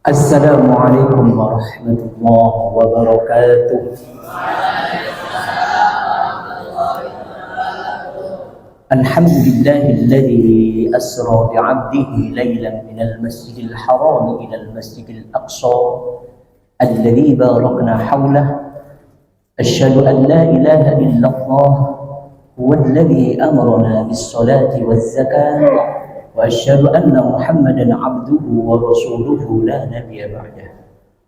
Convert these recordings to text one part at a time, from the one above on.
Assalamualaikum warahmatullahi wabarakatuh. Alhamdulillahilladzi asra bi'abdihi laylan minal masjidil haram ilal masjidil aqsa alladzi barakna hawlahu. Asyhadu an la ilaha illallah huwalladzi amarna bis-salati waz-zakati wa asyhadu anna Muhammadan 'abduhu wa rasuluhu la nabiyya ba'dahu.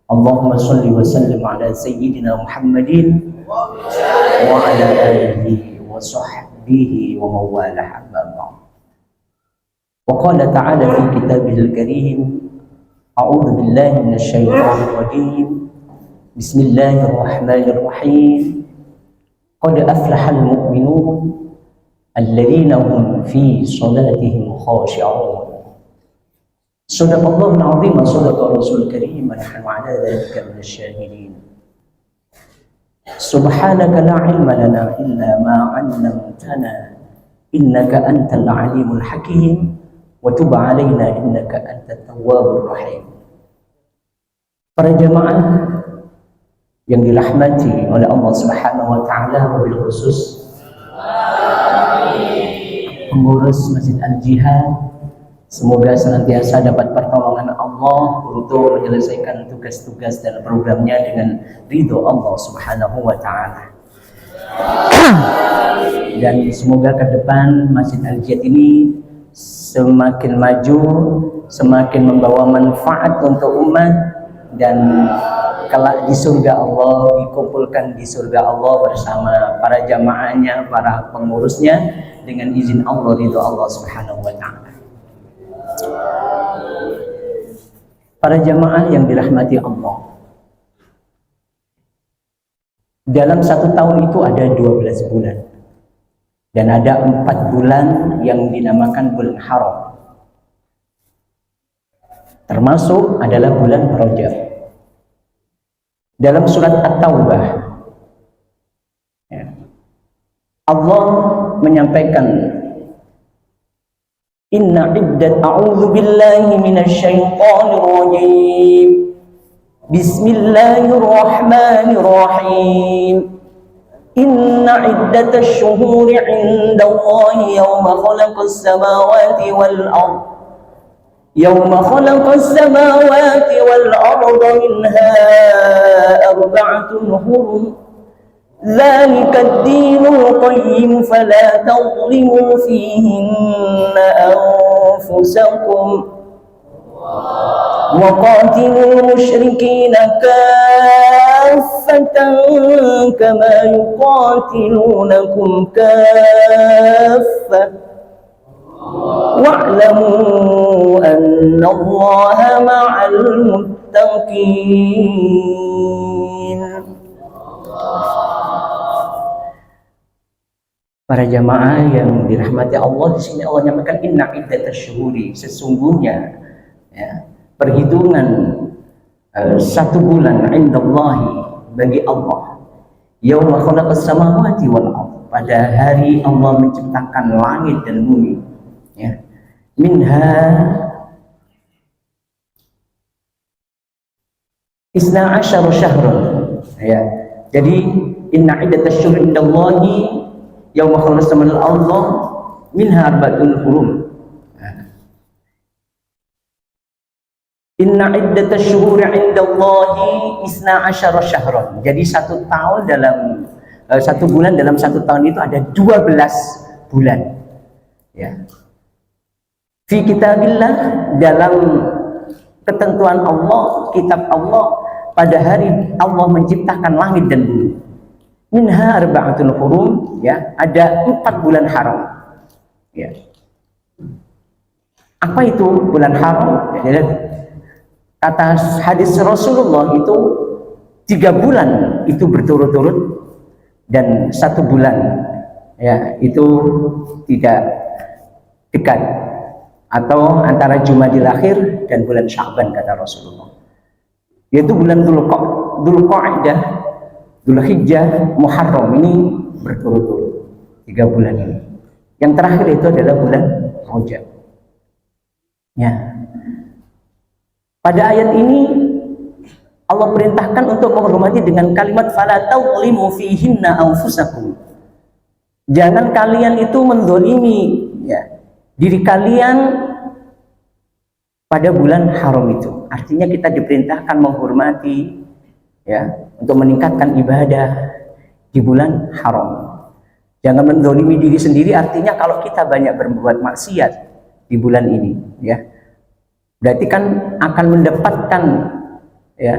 Allahumma shalli wa sallim ala sayyidina Muhammadin wa ala alihi wa sahbihi wa mawalah, amma ba'd. Wa qala ta'ala fi kitabihil karim, a'udzu billahi minasy syaithanir rajim. Bismillahirrahmanirrahim. Qad aflahal mu'minun alladzina hum fi salatihim khashi'un. Sadaqallahul 'azim wa sadaqa rasul karim wa nahnu 'ala dzalika minasyahidin. Subhanaka la 'ilma lana illa ma 'allamtana innaka antal 'alimul hakim wa tub 'alaina innaka antat tawwabur rahim. Para jamaah yang dirahmati oleh Allah Subhanahu wa taala, wabil khusus pengurus Masjid Al-Jihad, semoga senantiasa dapat pertolongan Allah untuk menyelesaikan tugas-tugas dan programnya dengan ridho Allah Subhanahu wa taala. Dan semoga ke depan Masjid Al-Jihad ini semakin maju, semakin membawa manfaat untuk umat, dan kelak di surga Allah, dikumpulkan di surga Allah bersama para jamaahnya, para pengurusnya, dengan izin Allah, ridho Allah Subhanahu wa ta'ala. Para jamaah yang dirahmati Allah, dalam satu tahun itu ada 12 bulan, dan ada 4 bulan yang dinamakan bulan haram, termasuk adalah bulan Rajab. Dalam surat At-Taubah, Allah menyampaikan, Inna iddat a'udzu billahi minasy syaithanir rajim. Bismillahirrahmanirrahim. Inna iddatasy syuhuri 'indallahi yawma khalaqas samawati wal ardh يوم خلق السماوات والأرض منها أربعة حرم ذلك الدين القيم فلا تظلموا فيهن أنفسكم وقاتلوا المشركين كافة كما يقاتلونكم كافة wa'lamu annallaha ma'al muttaqin. Para jamaah yang dirahmati Allah, di sini Allah nyampaikan inna iddatasy syuhuri, sesungguhnya perhitungan satu bulan indallahi, bagi Allah, yauma khalaqas samawati wal ardh, pada hari Allah menciptakan langit dan bumi. Minha isna asyara syahrun. Jadi inna iddatasy syuhuri indallahi yauma khalaqas samawati wal ardh minha arba'atun hurum. Inna iddatasy syuhuri indallahi isna asyara syahrun. Jadi satu bulan dalam satu tahun itu ada 12 bulan. Fi kitabillah, dalam ketentuan Allah, kitab Allah, pada hari Allah menciptakan langit dan bumi. Minha arba'atun hurum, ada 4 bulan haram. Apa itu bulan haram? Kata hadis Rasulullah itu 3 bulan itu berturut-turut, dan 1 bulan itu tidak dekat, atau antara Jumadil Akhir dan bulan Sya'ban, kata Rasulullah. Yaitu bulan Dzulqa'dah, Dzulhijjah, Muharram, ini berturut-turut 3 bulan ini. Yang terakhir itu adalah bulan Rajab. Pada ayat ini Allah perintahkan untuk menghormati dengan kalimat fala taulimu fihinna anfusakum. Jangan kalian itu menzalimi ya, diri kalian pada bulan haram itu. Artinya kita diperintahkan menghormati ya, untuk meningkatkan ibadah di bulan haram. Jangan menzalimi diri sendiri, artinya kalau kita banyak berbuat maksiat di bulan ini ya, berarti kan akan mendapatkan ya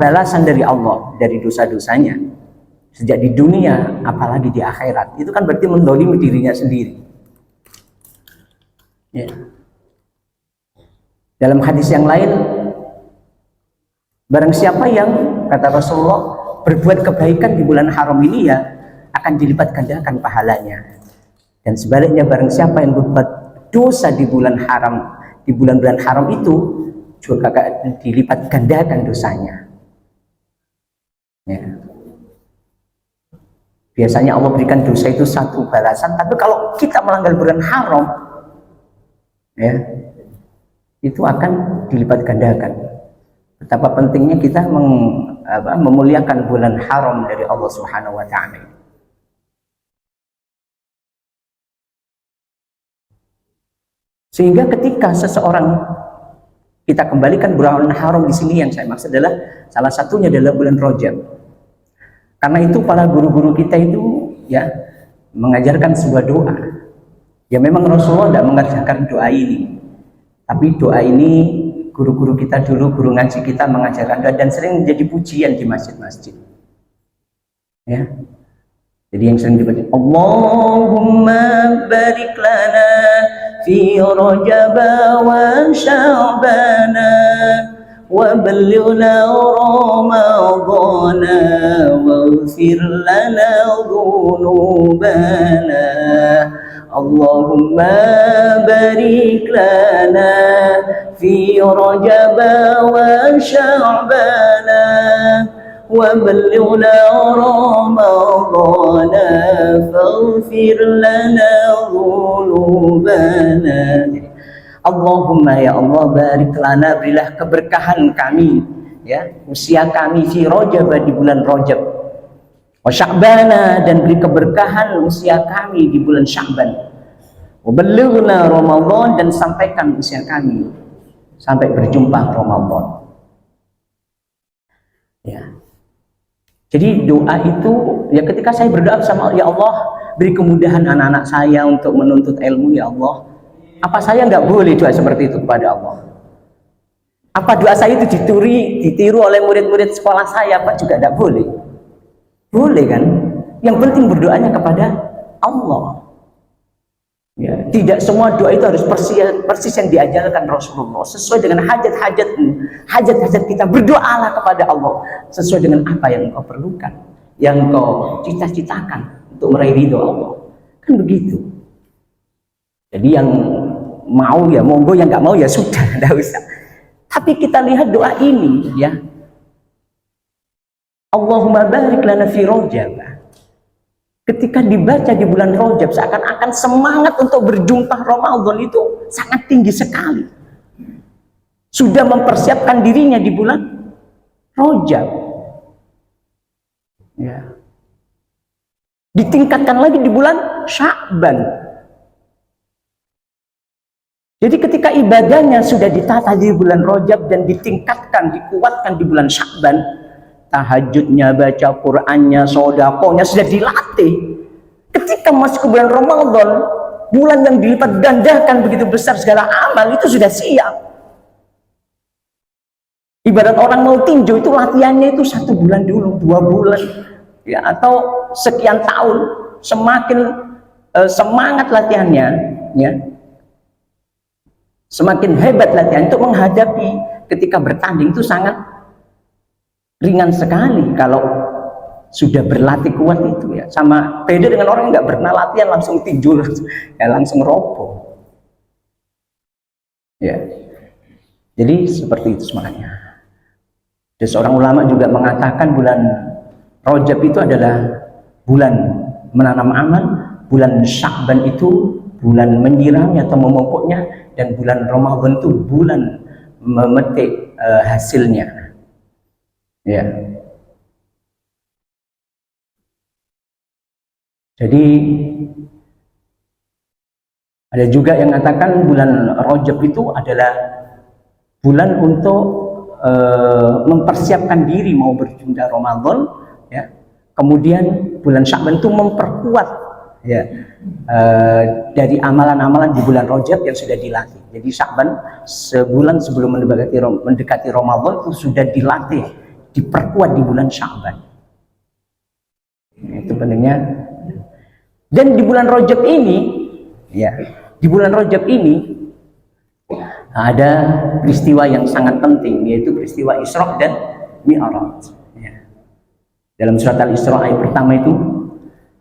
balasan dari Allah dari dosa-dosanya sejak di dunia, apalagi di akhirat. Itu kan berarti menzalimi dirinya sendiri ya. Dalam hadis yang lain, barang siapa yang, kata Rasulullah, berbuat kebaikan di bulan haram ini ya akan dilipat gandakan pahalanya. Dan sebaliknya barang siapa yang berbuat dosa di bulan haram, di bulan-bulan haram itu juga akan dilipat gandakan dosanya ya. Biasanya Allah berikan dosa itu satu balasan, tapi kalau kita melanggar bulan haram ya, itu akan dilipat gandakan. Betapa pentingnya kita memuliakan bulan haram dari Allah Subhanahu wa Ta'ala. Sehingga ketika seseorang, kita kembalikan bulan haram di sini, yang saya maksud adalah salah satunya adalah bulan Rajab. Karena itu para guru-guru kita itu ya mengajarkan sebuah doa. Ya memang Rasulullah tidak mengajarkan doa ini, tapi doa ini guru-guru kita dulu, guru ngaji kita mengajarkan doa dan sering menjadi pujian di masjid-masjid. Ya. Jadi yang sering dibaca, Allahumma barik lana fi Rajab wa Sya'bana wa ballighna Ramadana waghfir lana dhunubana. Allahumma barik lana fi Rajab wa Sya'bana wa ballighna Ramadana faghfir lana dhunubana. Allahumma ya Allah, barik lana, berilah keberkahan kami ya, usia kami fi Rajab, di bulan Rajab, wa Sya'bana, dan beri keberkahan usia kami di bulan Sya'ban, wa ballighna Ramadan, dan sampaikan usia kami sampai berjumpa Ramadan ya. Jadi doa itu ya, ketika saya berdoa sama ya Allah, beri kemudahan anak-anak saya untuk menuntut ilmu ya Allah, apa saya nggak boleh doa seperti itu kepada Allah? Apa doa saya itu ditiru oleh murid-murid sekolah saya, apa juga tidak boleh? Boleh kan? Yang penting berdoanya kepada Allah ya. Tidak semua doa itu harus persis yang diajarkan Rasulullah, sesuai dengan hajat-hajatmu, hajat-hajat kita. Berdoalah kepada Allah sesuai dengan apa yang engkau perlukan, yang engkau cita-citakan untuk meraih ridho Allah, kan begitu. Jadi yang mau ya monggo, yang nggak mau ya sudah, tidak usah. Tapi kita lihat doa ini ya, Allahumma barik lana fi Rajab. Ketika dibaca di bulan Rajab, seakan-akan semangat untuk berjumpa Ramadan itu sangat tinggi sekali. Sudah mempersiapkan dirinya di bulan Rajab ya. Ditingkatkan lagi di bulan Sya'ban. Jadi ketika ibadahnya sudah ditata di bulan Rajab dan ditingkatkan, dikuatkan di bulan Sya'ban, tahajudnya, baca Qur'annya, sedekahnya sudah dilatih. Ketika masuk ke bulan Ramadan, bulan yang dilipat gandakan begitu besar segala amal, itu sudah siap. Ibarat orang mau tinju, itu latihannya itu 1 bulan dulu, 2 bulan ya, atau sekian tahun. Semakin semangat latihannya ya, semakin hebat latihan untuk menghadapi ketika bertanding itu sangat ringan sekali kalau sudah berlatih kuat itu ya. Sama beda dengan orang yang nggak pernah latihan, langsung tinju ya, langsung roboh ya. Jadi seperti itu semangatnya. Dan seorang ulama juga mengatakan bulan Rajab itu adalah bulan menanam amal, bulan Sya'ban itu bulan menyirami atau memupuknya, dan bulan Ramadan itu bulan memetik hasilnya. Ya. Jadi ada juga yang mengatakan bulan Rajab itu adalah bulan untuk mempersiapkan diri mau berjumpa Ramadan, ya. Kemudian bulan Sya'ban itu memperkuat, ya, dari amalan-amalan di bulan Rajab yang sudah dilatih. Jadi Sya'ban sebulan sebelum mendekati Ramadan itu sudah dilatih, diperkuat di bulan Sya'ban. Itu pentingnya. Dan di bulan Rajab ini, ya, di bulan Rajab ini ada peristiwa yang sangat penting, yaitu peristiwa Isra dan Mi'raj. Ya. Dalam surat Al-Isra ayat pertama itu,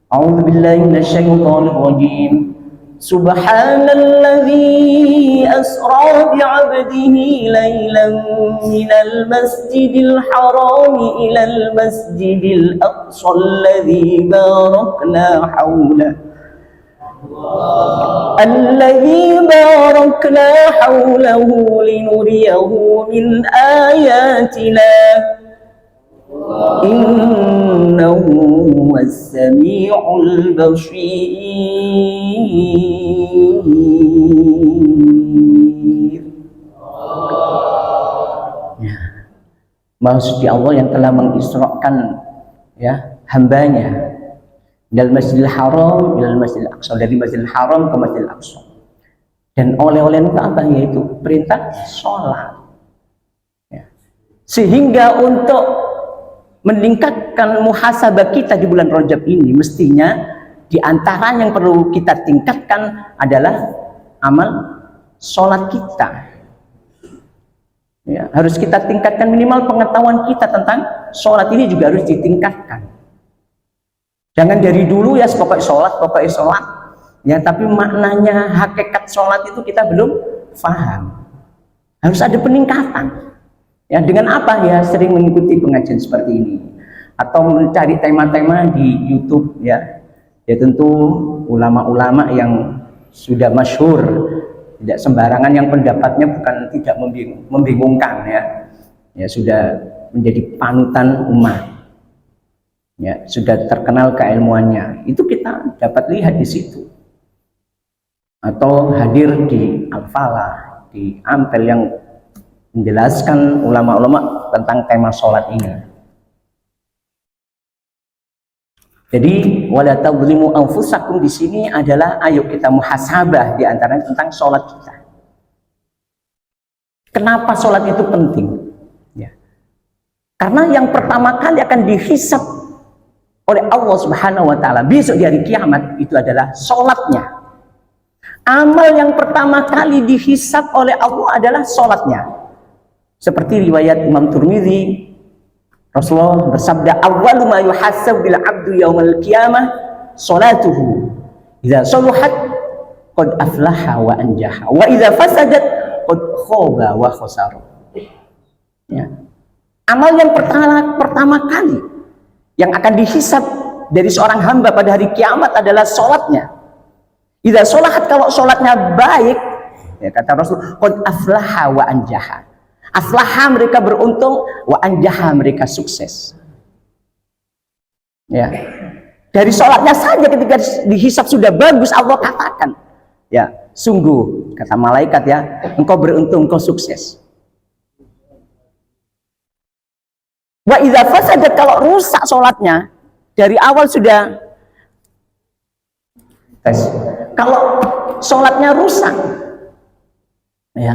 A'udzubillahi minasyaitonir rajim. Subhanalladzi asra bi'abdihi lailan minal masjidil haram ilal masjidil aqsa alladzi barakna haulahu الذي باركنا حوله لنريه من آياتنا إنه هو السميع البصير. Maksud Allah yang telah mengisrakan, ya, hambanya dari Masjidil Haram ila Masjidil Aqsa, dari Masjidil Haram ke Masjidil Aqsa. Dan oleh-oleh itu apa? Yaitu perintah sholat. Ya. Sehingga untuk meningkatkan muhasabah kita di bulan Rajab ini, mestinya di antara yang perlu kita tingkatkan adalah amal sholat kita. Ya, harus kita tingkatkan, minimal pengetahuan kita tentang sholat ini juga harus ditingkatkan. Jangan dari dulu ya pokoknya sholat, ya, tapi maknanya hakikat sholat itu kita belum paham. Harus ada peningkatan. Ya, dengan apa? Ya, sering mengikuti pengajian seperti ini atau mencari tema-tema di YouTube, ya. Ya tentu ulama-ulama yang sudah masyhur, tidak sembarangan, yang pendapatnya bukan tidak membingungkan, ya. Ya, sudah menjadi panutan umat. Ya, sudah terkenal keilmuannya, itu kita dapat lihat di situ, atau hadir di Al-Falah, di Ampel yang menjelaskan ulama-ulama tentang tema sholat ini. Jadi wala tadzlimu anfusakum di sini adalah ayo kita muhasabah di antara tentang sholat kita. Kenapa sholat itu penting? Ya. Karena yang pertama kali akan dihisab oleh Allah Subhanahu wa Ta'ala besok di hari kiamat itu adalah sholatnya. Amal yang pertama kali dihisab oleh Allah adalah sholatnya. Seperti riwayat Imam Tirmidzi, Rasulullah bersabda, awwalu ma yuhasab bil abdu yaumal qiyamah sholatuhu. Idza saluhat qad aflaha wa anjaha wa idza fasadat qad khaba wa khasara. Ya. Amal yang pertama kali yang akan dihisab dari seorang hamba pada hari kiamat adalah sholatnya. Idza sholahat, kalau sholatnya baik, ya, kata Rasul, qad aflaha wa anjaha. Aflaha, mereka beruntung, wa anjaha, mereka sukses. Ya. Dari sholatnya saja ketika dihisab sudah bagus, Allah katakan, ya, sungguh, kata malaikat, ya, engkau beruntung, engkau sukses. Wa idza fasadat, kalau rusak sholatnya dari awal sudah kalau sholatnya rusak, ya,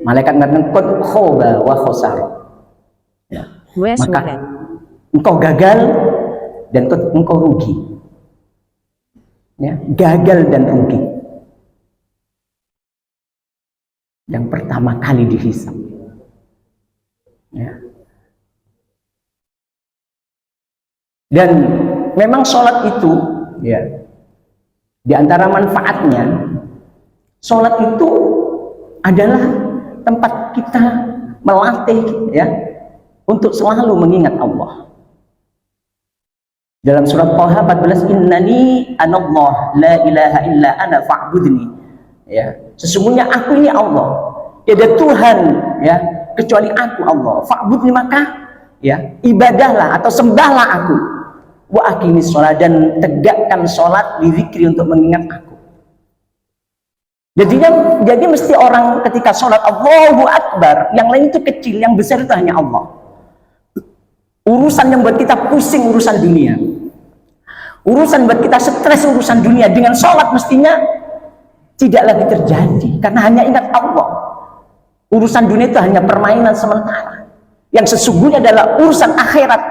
malaikat mengatakan qad khaba wa khasara. Ya, maka engkau gagal dan engkau rugi. Ya, gagal dan rugi. Yang pertama kali dihisab. Ya. Dan memang sholat itu, ya, di antara manfaatnya, sholat itu adalah tempat kita melatih, ya, untuk selalu mengingat Allah. Dalam surat Thaha 14, innani anallah la ilaha illa ana fa'budni. Ya, sesungguhnya aku ini Allah. Tiada Tuhan ya kecuali aku Allah. Fa'budni, maka ya ibadahlah atau sembahlah aku. Wa aqimis shalah, dan tegakkan salat li dzikri, untuk mengingat aku. Jadi mesti orang ketika salat Allahu Akbar, yang lain itu kecil, yang besar itu hanya Allah. Urusan yang buat kita pusing, urusan dunia. Urusan buat kita stres, urusan dunia, dengan sholat mestinya tidak lagi terjadi, karena hanya ingat Allah. Urusan dunia itu hanya permainan sementara. Yang sesungguhnya adalah urusan akhirat,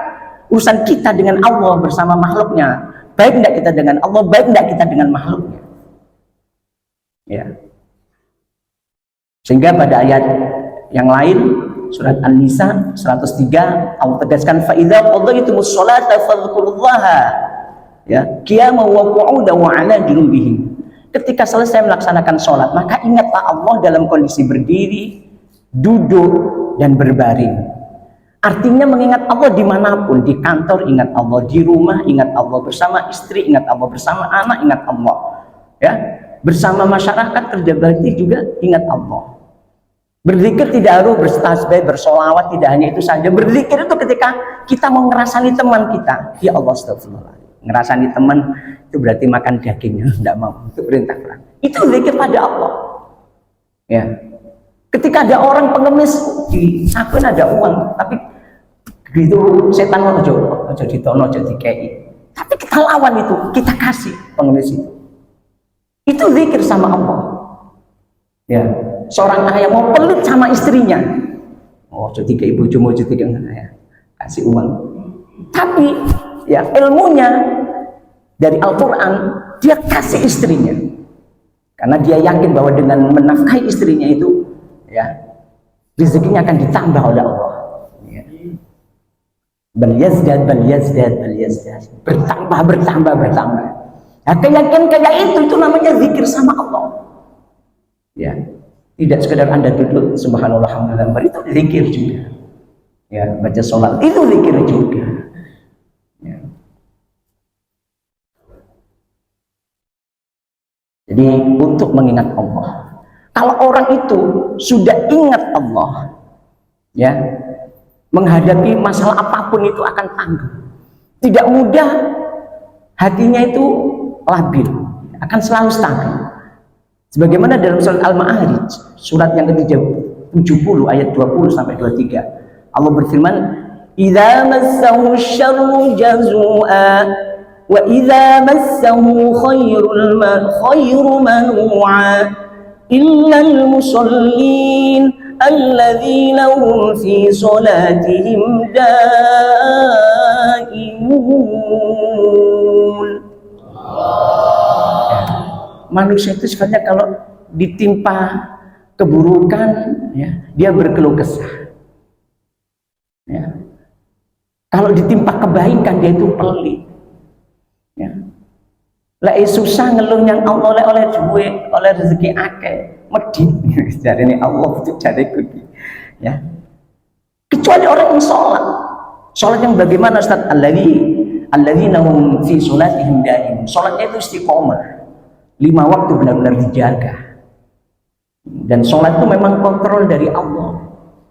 urusan kita dengan Allah bersama makhluknya. Baik tidak kita dengan Allah, baik tidak kita dengan makhluknya. Ya. Sehingga pada ayat yang lain, surat An-Nisa 103, Allah tegaskan, fa idza qadaytumus sholata fadhkurullaha ya qiyaman wa qu'udan wa 'ala junubihim. Ketika selesai melaksanakan sholat, maka ingatlah Allah dalam kondisi berdiri, duduk, dan berbaring. Artinya mengingat Allah dimanapun, di kantor ingat Allah, di rumah ingat Allah, bersama istri ingat Allah, bersama anak ingat Allah, ya bersama masyarakat kerja bakti juga ingat Allah. Berzikir tidak harus bertasbih, bersolawat, tidak hanya itu saja. Berzikir itu ketika kita mau ngerasani teman kita, ya Allah astagfirullah. Ngerasani teman itu berarti makan dagingnya, tidak mau, itu perintah perang. Itu zikir pada Allah. Ya. Ketika ada orang pengemis, di akun ada uang, tapi gitu setan ojo ditono, ojo dikei. Tapi kita lawan itu, kita kasih pengemis itu. Itu zikir sama Allah. Ya. Seorang ayah mau pelit sama istrinya, oh jadi kayak ibu cuma jadi ya, kasih uang. Tapi ya ilmunya dari Al-Quran, dia kasih istrinya karena dia yakin bahwa dengan menafkahi istrinya itu ya rezekinya akan ditambah oleh Allah. Ya. Bal yazdad, bertambah. Nah, keyakinan kayak itu namanya zikir sama Allah. Ya. Tidak sekedar Anda duduk subhanallah alhamdulillah, itu zikir juga. Ya, baca sholat itu zikir juga. Ya. Jadi untuk mengingat Allah. Kalau orang itu sudah ingat Allah, ya, menghadapi masalah apapun itu akan tangguh. Tidak mudah, hatinya itu labil, akan selalu stabil. Sebagaimana dalam surat Al-Ma'arij, surat yang ke-70 ayat 20 sampai 23, Allah berfirman, "Idza massahu syarru jazua wa idza massahu khairu manu'a illal musallin alladzina hum fi salatihim daimun." Manusia itu sifatnya kalau ditimpa keburukan, ya, dia berkeluh kesah. Ya. Kalau ditimpa kebaikan, dia itu pelit. Ya. Lek susah ngeluh yang Allah oleh duit, oleh rezeki akeh, medit. Jadi ini Allah itu jariku. Ya. Kecuali orang yang sholat. Sholat yang bagaimana Ustaz? Alladzina hum fi sholatihim daimun. Sholatnya itu istiqomah. 5 waktu benar-benar dijaga, dan sholat itu memang kontrol dari Allah.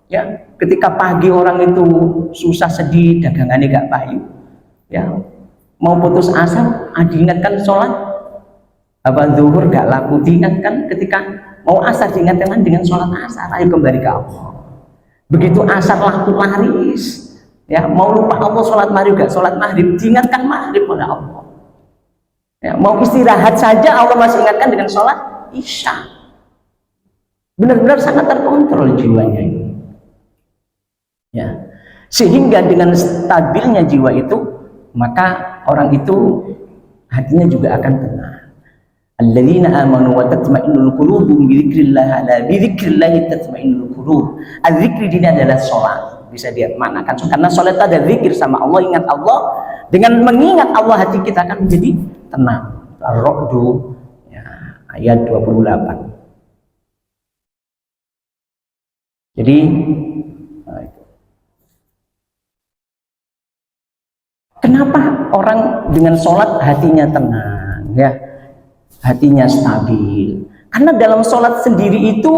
Ya, ketika pagi orang itu susah sedih, dagangannya gak payu, ya mau putus asa, diingatkan sholat. Apa zuhur gak laku, diingatkan. Ketika mau asar, diingatkan dengan sholat asar. Ayo kembali ke Allah. Begitu asar laku laris, ya mau lupa Allah, sholat maghrib gak sholat maghrib, diingatkan maghrib pada Allah. Ya, mau istirahat saja Allah masih ingatkan dengan sholat isya. Benar-benar sangat terkontrol jiwanya ini. Ya, sehingga dengan stabilnya jiwa itu, maka orang itu hatinya juga akan tenang. Alladzina amanu wa tatma'innul qulubuhum bi dzikrillah, ala bi dzikrillah tatma'innul qulub. Az-zikr ini adalah sholat. Bisa dia maknakan karena sholat itu ada zikir sama Allah, ingat Allah. Dengan mengingat Allah, hati kita akan menjadi tenang. Ar-Ra'du, ya, ayat 28. Jadi kenapa orang dengan sholat hatinya tenang, ya, hatinya stabil. Karena dalam sholat sendiri itu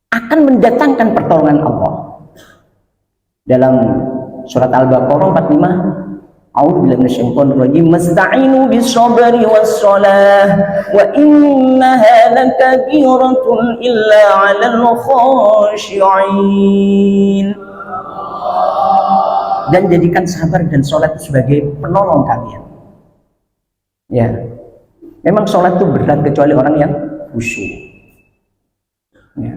akan mendatangkan pertolongan Allah. Dalam surat Al-Baqarah 45, A'udzubillahi minasyaitonir rajim, "Masta'inu bis-sabri was-shalah wa innaha lakabiratun illa 'alal khashi'in." Dan jadikan sabar dan sholat itu sebagai penolong kalian. Ya, memang sholat itu berat kecuali orang yang khusyuk. Ya.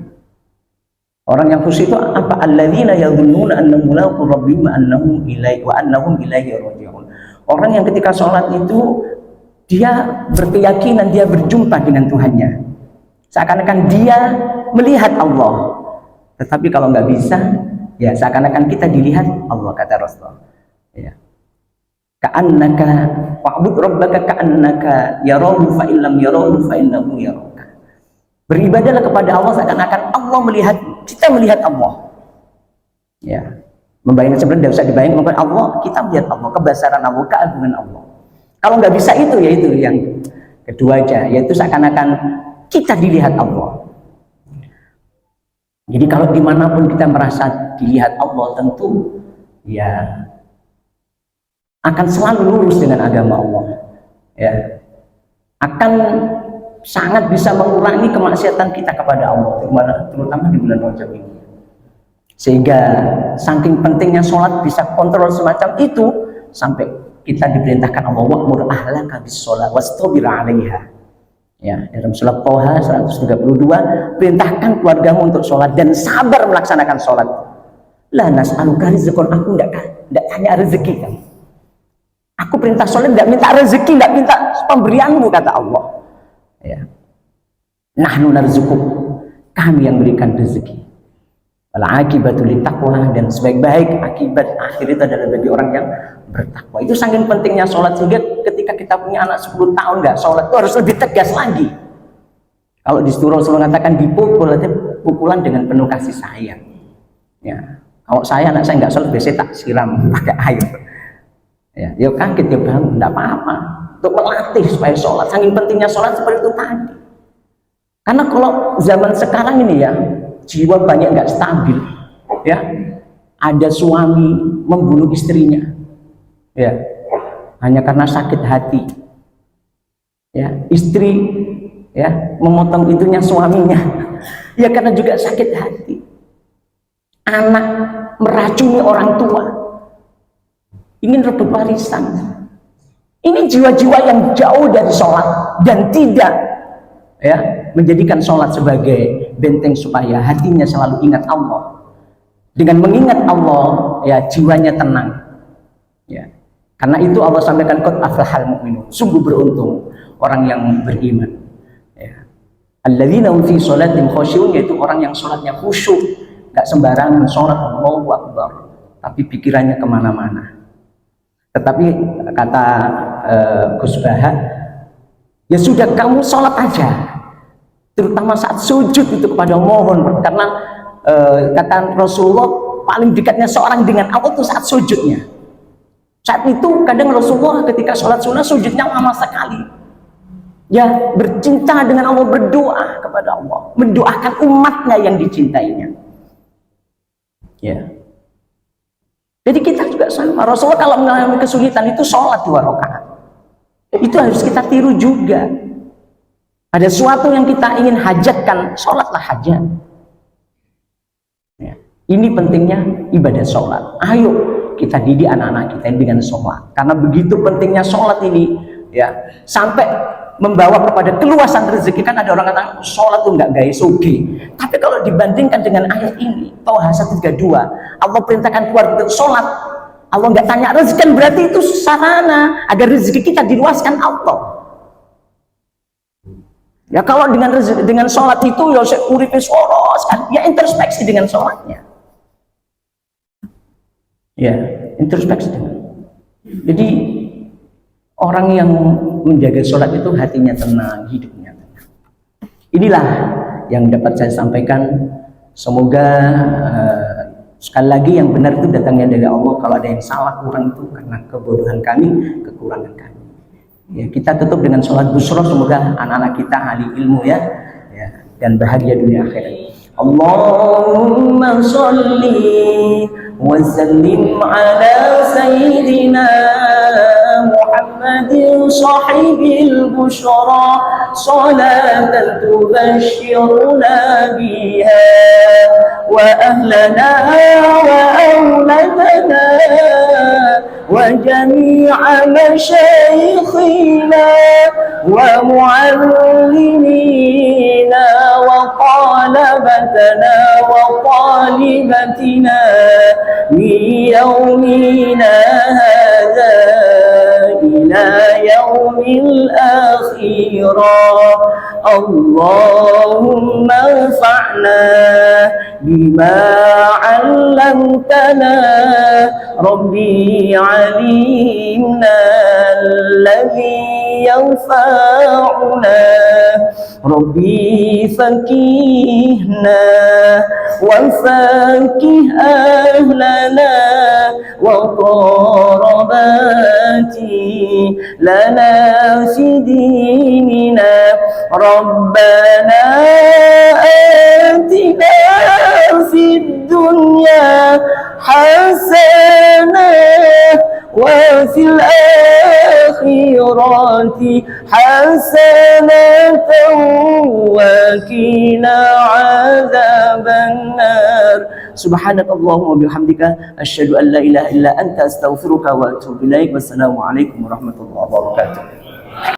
Orang yang khusyuk itu apa? Alladzina yadhunnuna annahum mulaqu rabbihim wa annahum ilaihi raji'un. Orang yang ketika sholat itu dia berkeyakinan dia berjumpa dengan Tuhannya. Seakan-akan dia melihat Allah. Tetapi kalau nggak bisa, ya seakan-akan kita dilihat Allah, kata Rasulullah. Ya. Ka'annaka wa'bud rabbaka ka'annaka yarahu fa illam yarahu fa innahu yaraka. Beribadahlah kepada Allah seakan-akan Allah melihat, kita melihat Allah. Ya. Membayangkan sebenarnya tidak usah dibayangkan Allah, kita melihat Allah, kebesaran Allah, keagungan Allah. Kalau nggak bisa itu, ya itu yang kedua aja, yaitu seakan-akan kita dilihat Allah. Jadi kalau dimanapun kita merasa dilihat Allah, tentu ya akan selalu lurus dengan agama Allah, ya akan sangat bisa mengurangi kemaksiatan kita kepada Allah, terutama di bulan Rajab ini. Sehingga saking pentingnya sholat bisa kontrol semacam itu, sampai kita diperintahkan Allah, wa'mur ahlaka bis-sholat wastabir 'alaiha. Ya, dalam surat Toha 132, perintahkan keluargamu untuk sholat dan sabar melaksanakan sholat. La nas'aluka rizqan, aku tidak tanya rezeki kan. Aku perintah sholat, tidak minta rezeki, tidak minta pemberianmu, kata Allah. Ya. Nahnu narzuquk, kami yang berikan rezeki. Wal akibatu littaqwa, dan sebaik-baik akibat akhir itu adalah bagi orang yang bertakwa. Itu saking pentingnya sholat, sehingga ketika kita punya anak 10 tahun nggak sholat itu harus lebih tegas lagi. Kalau di situ Rasul mengatakan dipukul, pukulan dengan penuh kasih sayang. Ya. Kalau saya, anak saya nggak sholat, biasanya tak siram pakai air. Ya, dia kaget, dia bangun, nggak apa-apa. Untuk melatih supaya sholat, saking pentingnya sholat seperti itu tadi. Karena kalau zaman sekarang ini ya, jiwa banyak nggak stabil, ya. Ada suami membunuh istrinya, ya, hanya karena sakit hati. Ya, istri ya memotong itunya suaminya, ya karena juga sakit hati. Anak meracuni orang tua, ingin rebut warisan. Ini jiwa-jiwa yang jauh dari sholat dan tidak ya menjadikan sholat sebagai benteng supaya hatinya selalu ingat Allah. Dengan mengingat Allah, ya jiwanya tenang. Ya, karena itu Allah sampaikan qad aflahal mu'minun, sungguh beruntung orang yang beriman. Ya. Alladzina hum fi sholatin khashi'un, yaitu orang yang sholatnya khusyuk, nggak sembarangan sholat Allahu Akbar, tapi pikirannya kemana-mana. Tetapi kata Gus Baha, ya sudah kamu sholat aja, terutama saat sujud itu kepada mohon, karena kata Rasulullah paling dekatnya seorang dengan Allah itu saat sujudnya. Saat itu kadang Rasulullah ketika sholat sunnah sujudnya lama sekali, ya bercinta dengan Allah, berdoa kepada Allah, mendoakan umatnya yang dicintainya. Ya, jadi kita juga sama. Rasulullah kalau mengalami kesulitan itu sholat 2 rakaat. Itu harus kita tiru juga. Ada sesuatu yang kita ingin hajatkan, sholatlah hajat. Ya. Ini pentingnya ibadah sholat. Ayo kita didik anak-anak kita dengan sholat. Karena begitu pentingnya sholat ini, ya sampai membawa kepada keluasan rezeki. Kan ada orang kata sholat tuh nggak gaya sugi. Tapi kalau dibandingkan dengan ayat ini, Toha 132, Allah perintahkan keluar untuk sholat. Allah nggak tanya rezeki, berarti itu sarana agar rezeki kita diluaskan Allah. Ya kalau dengan sholat itu ya uripe soros kan, ya introspeksi dengan sholatnya. Ya, introspeksi. Jadi orang yang menjaga sholat itu hatinya tenang, hidupnya tenang. Inilah yang dapat saya sampaikan. Semoga Sekali lagi yang benar itu datangnya dari Allah. Kalau ada yang salah kurang itu karena kebodohan kami, kekurangan kami. Ya, kita tutup dengan sholat busro, semoga anak-anak kita ahli ilmu ya, dan bahagia dunia akhirat. Allahumma sholli wa sallim ala sayyidina Muhammadin sahibil bushra salatan tubashshiruna biha wa ahlana wa awladana wa jami'a masyayikhina wa muallimina wa طالبتنا وطالبتنا من يومنا هذا إلى يوم الآخرة اللهم انفعنا بما علمتنا ربي علمنا الذي ينفعنا ربي فكهنا وفكه أهلنا وقرباتي لنا في ديننا ربنا آتنا في الدنيا حسنة وفي الآخرة حسنة وقنا عذاب النار سبحانك اللهم وبحمدك أشهد أن لا إله إلا أنت أستغفرك وأتوب إليك والسلام عليكم ورحمة الله وبركاته.